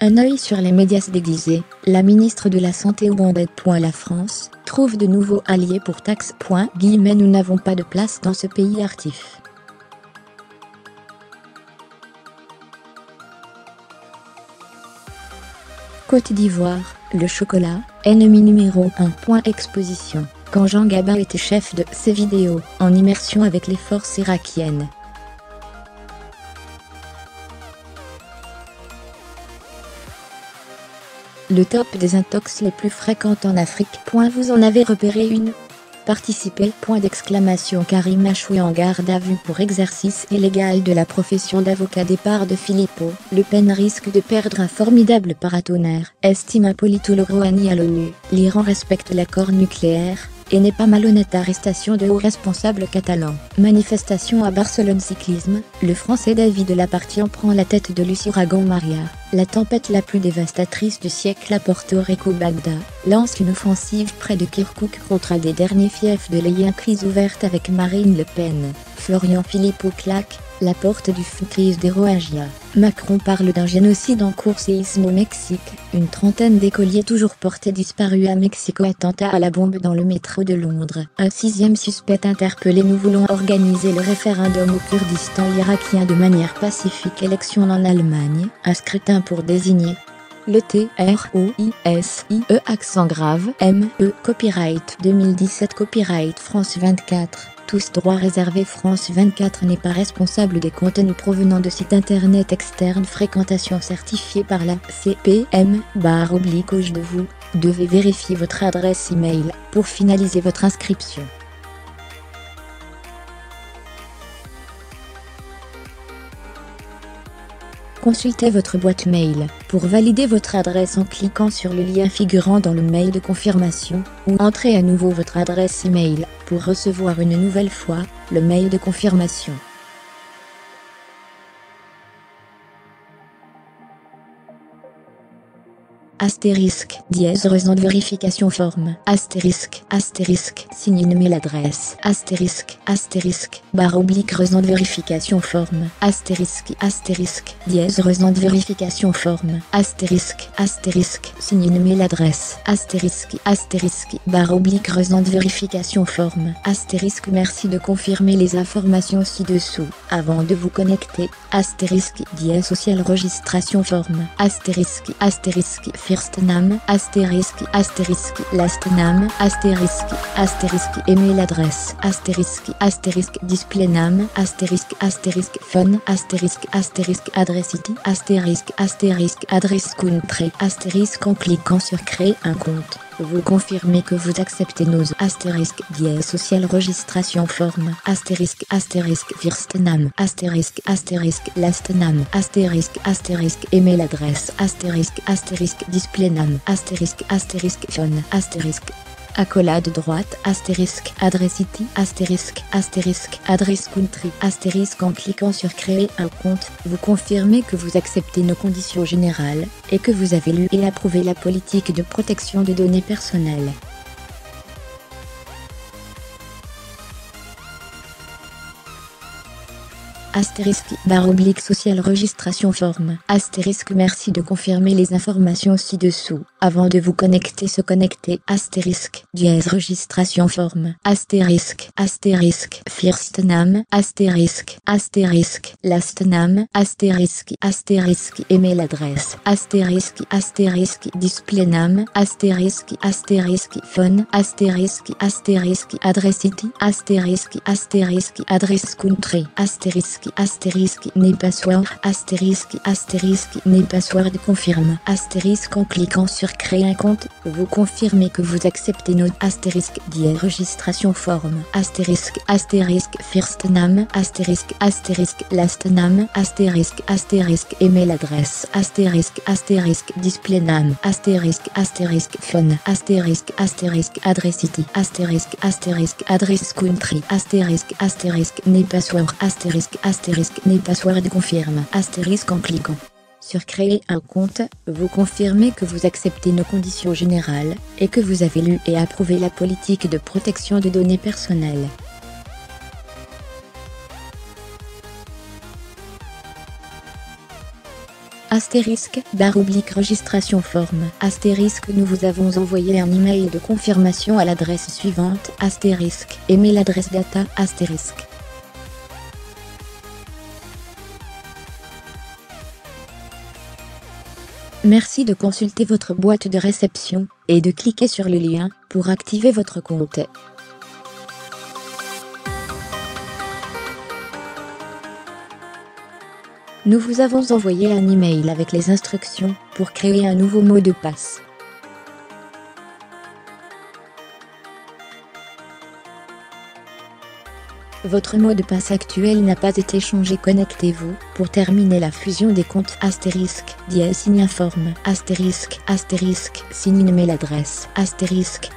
Un œil sur les médias déguisés, la ministre de la Santé Ouambed. La France trouve de nouveaux alliés pour taxe. Nous n'avons pas de place dans ce pays artif. Côte d'Ivoire, le chocolat, ennemi numéro 1. Exposition. Quand Jean Gabin était chef de ces vidéos, en immersion avec les forces irakiennes. Le top des intox les plus fréquentes en Afrique. Vous en avez repéré une? Participez. Karim Achoué en garde à vue pour exercice illégal de la profession d'avocat. Départ de Philippot. Le Pen risque de perdre un formidable paratonnerre, estime Hippolyte Rouhani à l'ONU. L'Iran respecte l'accord nucléaire et n'est pas malhonnête. Arrestation de hauts responsables catalans. Manifestation à Barcelone. Cyclisme. Le Français David Lapartien prend la tête de l'ouragan Maria. La tempête la plus dévastatrice du siècle à Porto Rico. Bagdad lance une offensive près de Kirkouk contre un des derniers fiefs de l'Aïen. Crise ouverte avec Marine Le Pen. Florian Philippot claque la porte du feu. Crise des Rohingyas. Macron parle d'un génocide en cours. Séisme au Mexique. Une trentaine d'écoliers toujours portés disparus à Mexico. Attentat à la bombe dans le métro de Londres. Un 6e suspect interpellé. Nous voulons organiser le référendum au Kurdistan irakien de manière pacifique. Élection en Allemagne. Un scrutin pour désigner le TROISIE accent grave ME. Copyright 2017. Copyright France 24. Tous droits réservés. France 24 n'est pas responsable des contenus provenant de sites internet externes. Fréquentation certifiée par la CPM /. Vous devez vérifier votre adresse email pour finaliser votre inscription. Consultez votre boîte mail pour valider votre adresse en cliquant sur le lien figurant dans le mail de confirmation, ou entrez à nouveau votre adresse email pour recevoir une nouvelle fois le mail de confirmation. Astérisque, dièse, raison de vérification forme. Astérisque, signe une mail adresse. Astérisque, raison de vérification forme. Astérisque, dièse, raison de vérification forme. Astérisque, signe une mail adresse. Astérisque, raison de vérification forme. Astérisque, merci de confirmer les informations ci-dessous avant de vous connecter. Astérisque, dièse, social registration forme. Astérisque, first name, astérisque, last name, astérisque, email adresse, astérisque, display name, astérisque, phone, astérisque, adresse IT, astérisque, adresse country, astérisque. En cliquant sur créer un compte, vous confirmez que vous acceptez nos astérisque, dièse, social registration forme, astérisque, first name, astérisque, last name, astérisque, email adresse, astérisque, display name, astérisque, phone, astérisque. Accolade droite, astérisque, adresse IT, astérisque, adresse country, astérisque. En cliquant sur créer un compte, vous confirmez que vous acceptez nos conditions générales et que vous avez lu et approuvé la politique de protection des données personnelles. Astérisque, social registration forme. Astérisque, merci de confirmer les informations ci-dessous avant de vous connecter. Se connecter. Astérisque, dièse, registration forme. Astérisque, first name, astérisque, last name, astérisque, email adresse, astérisque, display name, astérisque, phone, astérisque, adresse IT, astérisque, adresse country, astérisque, n'est password, astérisque, n'est password. Confirme. Astérisque. En cliquant sur créer un compte, vous confirmez que vous acceptez notre astérisque, dièse, registration forme. Astérisque, first name, astérisque, last name, astérisque, email adresse, astérisque, display name, astérisque, phone, astérisque, adresse IT, astérisque, adresse country, astérisque, n'est password, astérisque, n'est password. Confirme. Astérisque. En cliquant sur créer un compte, vous confirmez que vous acceptez nos conditions générales et que vous avez lu et approuvé la politique de protection de données personnelles. Astérisque, barre oblique registration forme. Astérisque, nous vous avons envoyé un email de confirmation à l'adresse suivante. Astérisque, email adresse data. Astérisque. Merci de consulter votre boîte de réception et de cliquer sur le lien pour activer votre compte. Nous vous avons envoyé un email avec les instructions pour créer un nouveau mot de passe. Votre mot de passe actuel n'a pas été changé. Connectez-vous pour terminer la fusion des comptes. Astérisque, dièse signe informe. Astérisque, signe une mail adresse. Astérisque,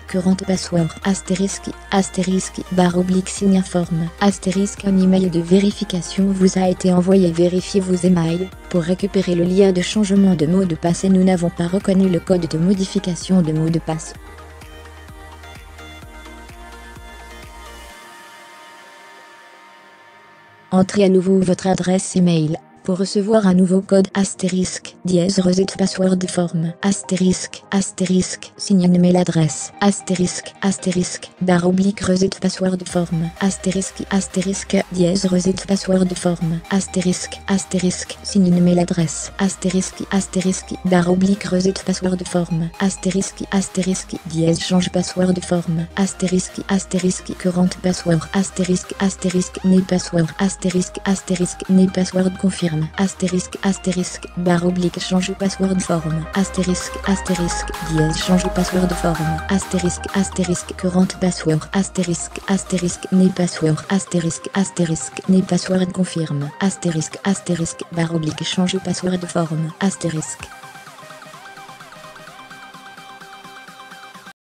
current password. Astérisque, barre oblique signe informe. Astérisque, un email de vérification vous a été envoyé. Vérifiez vos emails pour récupérer le lien de changement de mot de passe et nous n'avons pas reconnu le code de modification de mot de passe. Entrez à nouveau votre adresse email pour recevoir un nouveau code. Astérisque, dièse reset password forme. Astérisque, signe une mail adresse. Astérisque, barre oblique reset password forme. Astérisque, dièse reset password forme. Astérisque, signe une mail adresse. Astérisque, barre oblique reset password forme. Astérisque, dièse change password forme. Astérisque, current password. Astérisque, name password. Astérisque, name password confirme. Astérisque, barre oblique change password forme. Astérisque, dièse change password forme. Astérisque, current password. Astérisque, name password. Astérisque, name password confirme. Astérisque, barre oblique change password forme. Astérisque.